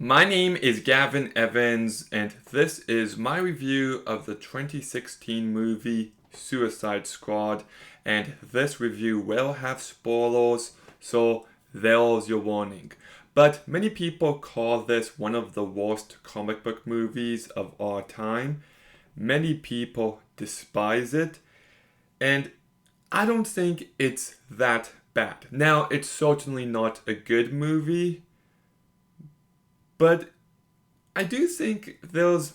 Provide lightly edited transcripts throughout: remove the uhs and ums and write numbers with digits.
My name is Gavin Evans, and this is my review of the 2016 movie Suicide Squad. And this review will have spoilers, so there's your warning. But many people call this one of the worst comic book movies of all time. Many people despise it, and I don't think it's that bad. Now, it's certainly not a good movie, but I do think there's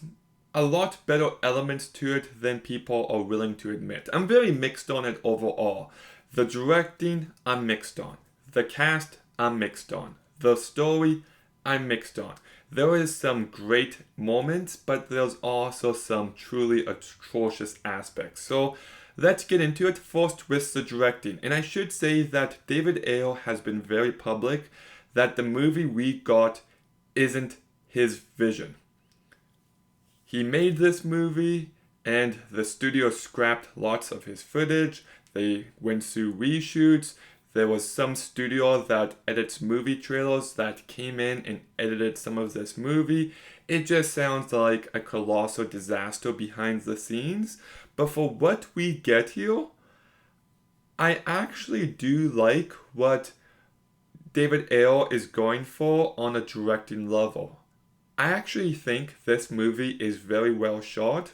a lot better elements to it than people are willing to admit. I'm very mixed on it overall. The directing, I'm mixed on. The cast, I'm mixed on. The story, I'm mixed on. There is some great moments, but there's also some truly atrocious aspects. So let's get into it first with the directing. And I should say that David Ayer has been very public that the movie we got isn't his vision. He made this movie and the studio scrapped lots of his footage. They went through reshoots. There was some studio that edits movie trailers that came in and edited some of this movie. It just sounds like a colossal disaster behind the scenes. But for what we get here, I actually do like what David Ayer is going for on a directing level. I actually think this movie is very well shot,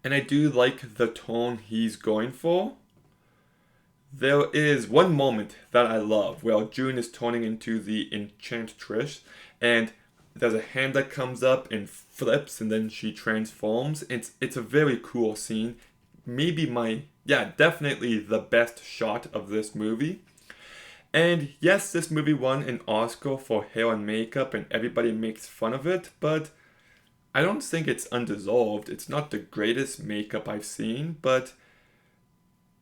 and I do like the tone he's going for. There is one moment that I love where June is turning into the Enchantress, and there's a hand that comes up and flips, and then she transforms. It's a very cool scene. Maybe definitely the best shot of this movie. And yes, this movie won an Oscar for hair and makeup, and everybody makes fun of it, but I don't think it's undeserved. It's not the greatest makeup I've seen, but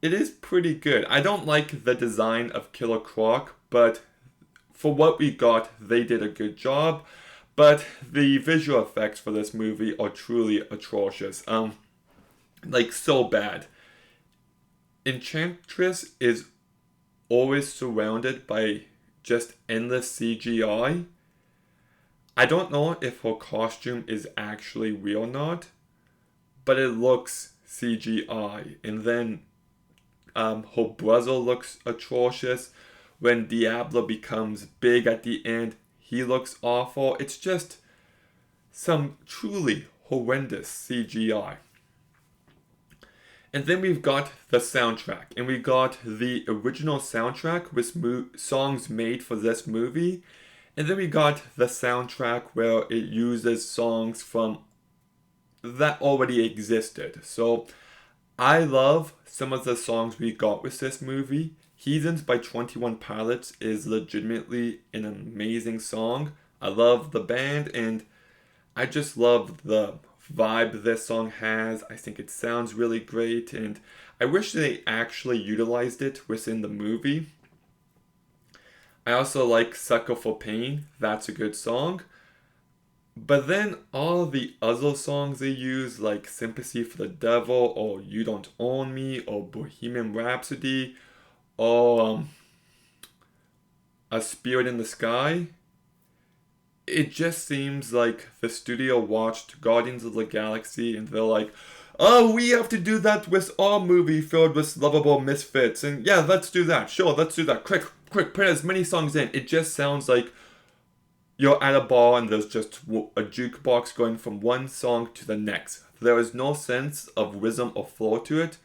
it is pretty good. I don't like the design of Killer Croc, but for what we got, they did a good job. But the visual effects for this movie are truly atrocious. So bad. Enchantress is always surrounded by just endless CGI. I don't know if her costume is actually real or not, but it looks CGI. And then her brother looks atrocious. When Diablo becomes big at the end, he looks awful. It's just some truly horrendous CGI. And then we've got the soundtrack, and we got the original soundtrack with songs made for this movie, and then we got the soundtrack where it uses songs from that already existed. So I love some of the songs we got with this movie. Heathens by 21 Pilots is legitimately an amazing song. I love the band, and I just love the vibe this song has. I think it sounds really great, and I wish they actually utilized it within the movie. I also like Sucker for Pain. That's a good song. But then all the other songs they use, like Sympathy for the Devil, or You Don't Own Me, or Bohemian Rhapsody, or A Spirit in the Sky, it just seems like the studio watched Guardians of the Galaxy and they're like, oh, we have to do that with our movie filled with lovable misfits. And yeah, let's do that. Sure, let's do that. Quick, quick, put as many songs in. It just sounds like you're at a bar and there's just a jukebox going from one song to the next. There is no sense of rhythm or flow to it.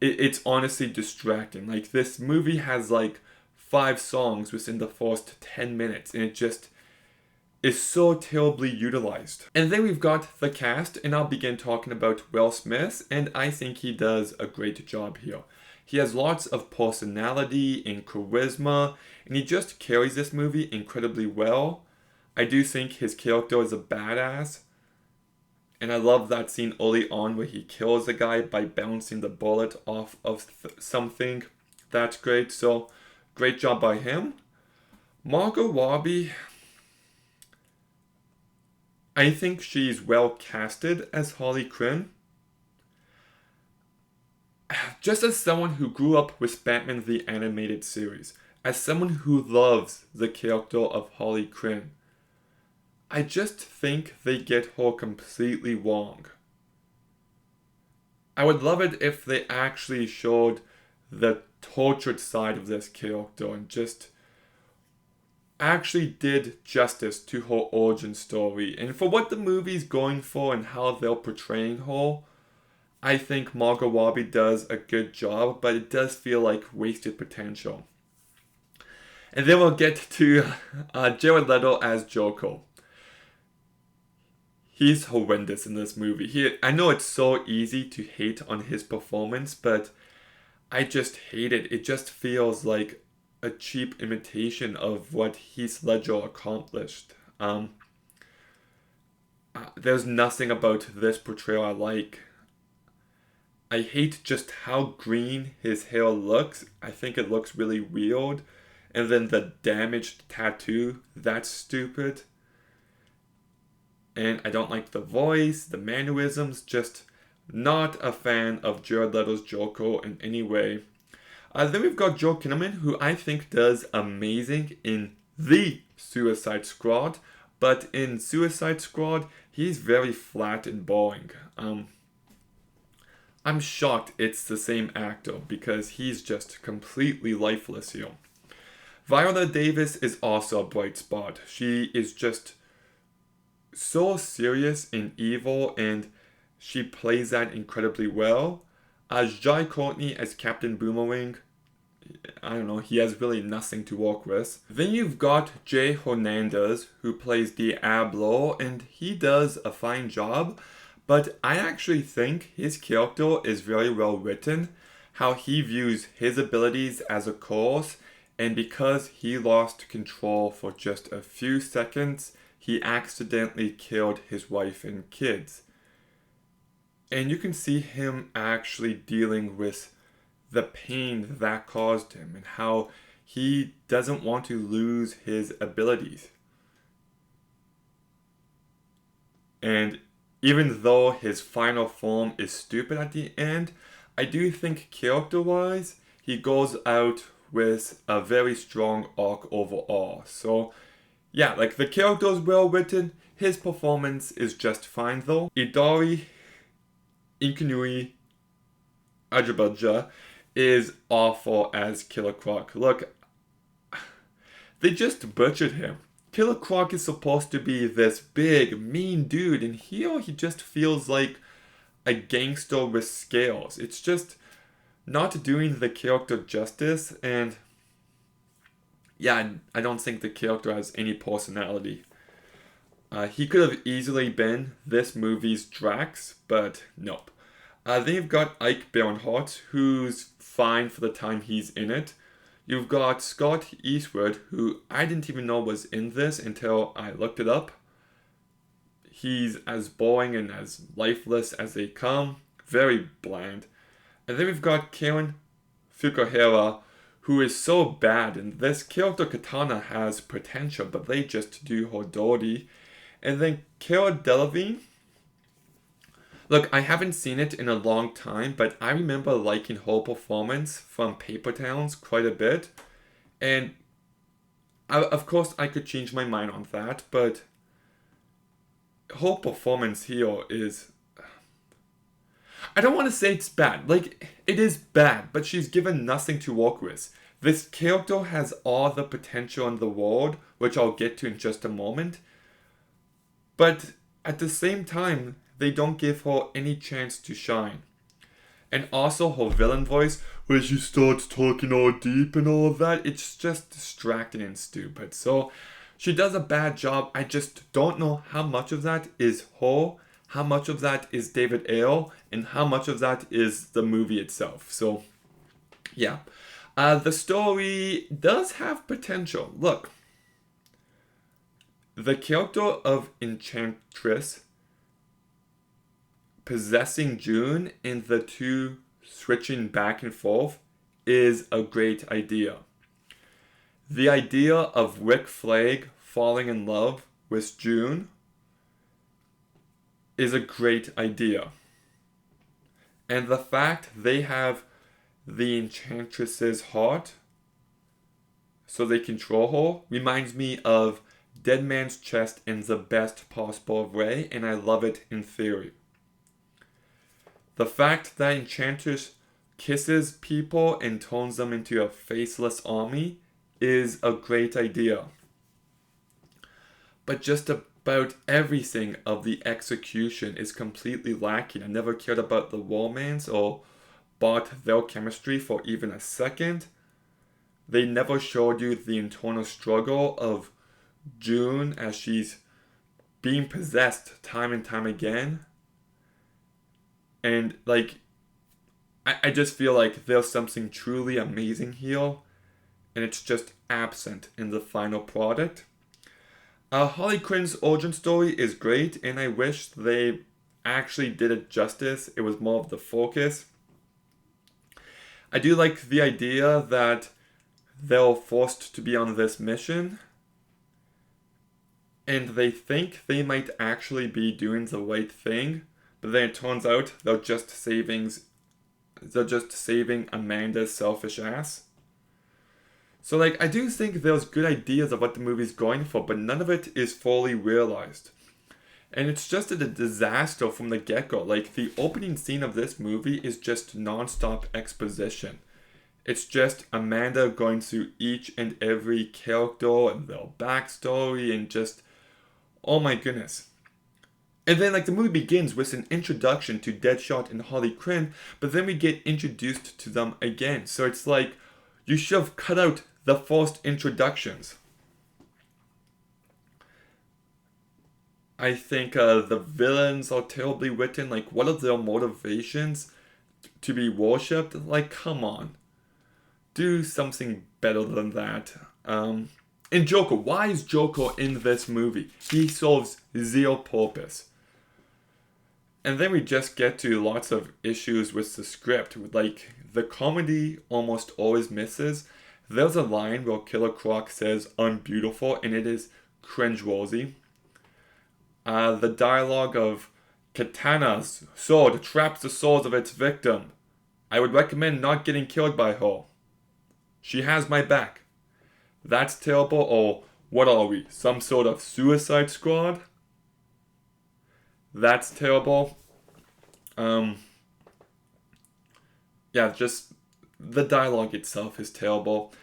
It's honestly distracting. Like, this movie has like 5 songs within the first 10 minutes, and it just is so terribly utilized. And then we've got the cast, and I'll begin talking about Will Smith, and I think he does a great job here. He has lots of personality and charisma, and he just carries this movie incredibly well. I do think his character is a badass, and I love that scene early on where he kills a guy by bouncing the bullet off of something. That's great, so great job by him. Margot Robbie, I think she's well casted as Harley Quinn. Just as someone who grew up with Batman the Animated Series, as someone who loves the character of Harley Quinn, I just think they get her completely wrong. I would love it if they actually showed the tortured side of this character and just actually did justice to her origin story. And for what the movie's going for and how they're portraying her, I think Margot Robbie does a good job, but it does feel like wasted potential. And then we'll get to Jared Leto as Joker. He's horrendous in this movie. I know it's so easy to hate on his performance, but I just hate it. It just feels like a cheap imitation of what Heath Ledger accomplished. There's nothing about this portrayal I like. I hate just how green his hair looks. I think it looks really weird. And then the damaged tattoo, that's stupid. And I don't like the voice, the mannerisms, just not a fan of Jared Leto's Joker in any way. Then we've got Joel Kinnaman, who I think does amazing in The Suicide Squad, but in Suicide Squad, he's very flat and boring. I'm shocked it's the same actor because he's just completely lifeless here. Viola Davis is also a bright spot. She is just so serious and evil, and she plays that incredibly well. Jai Courtney as Captain Boomerang, I don't know, he has really nothing to work with. Then you've got Jay Hernandez, who plays Diablo, and he does a fine job, but I actually think his character is very well written, how he views his abilities as a curse, and because he lost control for just a few seconds, he accidentally killed his wife and kids. And you can see him actually dealing with the pain that caused him and how he doesn't want to lose his abilities. And even though his final form is stupid at the end, I do think character-wise, he goes out with a very strong arc overall. So yeah, like the character is well written, his performance is just fine though. Idari Akinnuoye-Agbaje is awful as Killer Croc. Look, they just butchered him. Killer Croc is supposed to be this big, mean dude, and here he just feels like a gangster with scales. It's just not doing the character justice, and yeah, I don't think the character has any personality. He could have easily been this movie's Drax, but nope. Then you've got Ike Barinholtz, who's fine for the time he's in it. You've got Scott Eastwood, who I didn't even know was in this until I looked it up. He's as boring and as lifeless as they come. Very bland. And then we've got Karen Fukuhara, who is so bad, and this character Katana has potential, but they just do her dirty. And then Cara Delevingne, look, I haven't seen it in a long time, but I remember liking her performance from Paper Towns quite a bit. And of course I could change my mind on that, but her performance here is, I don't want to say it's bad. Like, it is bad, but she's given nothing to work with. This character has all the potential in the world, which I'll get to in just a moment. But at the same time, they don't give her any chance to shine. And also her villain voice, where she starts talking all deep and all of that, it's just distracting and stupid. So she does a bad job. I just don't know how much of that is her, how much of that is David Ayer, and how much of that is the movie itself. So yeah. The story does have potential. Look, the character of Enchantress possessing June and the two switching back and forth is a great idea. The idea of Rick Flag falling in love with June is a great idea. And the fact they have the Enchantress's heart so they control her reminds me of dead man's chest in the best possible way, and I love it in theory. The fact that Enchantress kisses people and turns them into a faceless army is a great idea. But just about everything of the execution is completely lacking. I never cared about the romance or bought their chemistry for even a second. They never showed you the internal struggle of June as she's being possessed time and time again. And like, I just feel like there's something truly amazing here, and it's just absent in the final product. Harley Quinn's origin story is great, and I wish they actually did it justice. It was more of the focus. I do like the idea that they're forced to be on this mission, and they think they might actually be doing the right thing, but then it turns out they're just saving Amanda's selfish ass. So like, I do think there's good ideas of what the movie's going for, but none of it is fully realized. And it's just a disaster from the get-go. Like, the opening scene of this movie is just non-stop exposition. It's just Amanda going through each and every character and their backstory and just, oh my goodness. And then like the movie begins with an introduction to Deadshot and Harley Quinn, but then we get introduced to them again. So it's like, you should have cut out the first introductions. I think the villains are terribly written. Like, what are their motivations to be worshipped? Like, come on. Do something better than that. And Joker. Why is Joker in this movie? He serves zero purpose. And then we just get to lots of issues with the script. Like, the comedy almost always misses. There's a line where Killer Croc says, "unbeautiful," and it is cringeworthy. The dialogue of Katana's sword traps the souls of its victim. I would recommend not getting killed by her. She has my back. That's terrible. Or what are we? Some sort of Suicide Squad? That's terrible. Yeah, just the dialogue itself is terrible.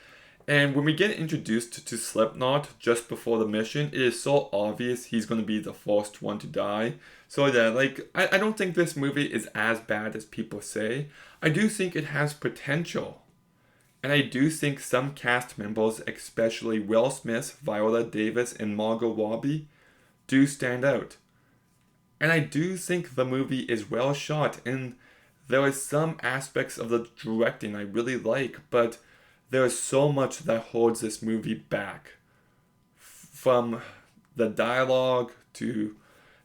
And when we get introduced to Slipknot just before the mission, it is so obvious he's going to be the first one to die. So yeah, like, I don't think this movie is as bad as people say. I do think it has potential. And I do think some cast members, especially Will Smith, Viola Davis, and Margot Robbie, do stand out. And I do think the movie is well shot, and there are some aspects of the directing I really like, but there is so much that holds this movie back. From the dialogue, to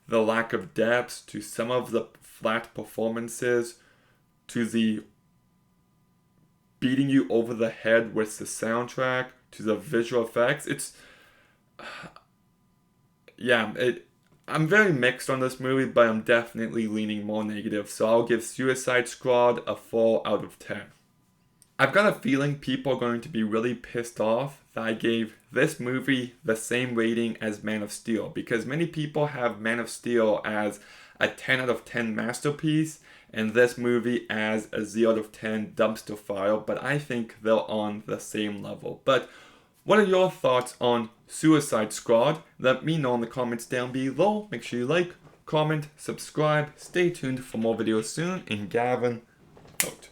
the lack of depth, to some of the flat performances, to the beating you over the head with the soundtrack, to the visual effects. I'm very mixed on this movie, but I'm definitely leaning more negative, so I'll give Suicide Squad a 4 out of 10. I've got a feeling people are going to be really pissed off that I gave this movie the same rating as Man of Steel, because many people have Man of Steel as a 10 out of 10 masterpiece, and this movie as a 0 out of 10 dumpster fire, but I think they're on the same level. But what are your thoughts on Suicide Squad? Let me know in the comments down below. Make sure you like, comment, subscribe, stay tuned for more videos soon, and Gavin, out.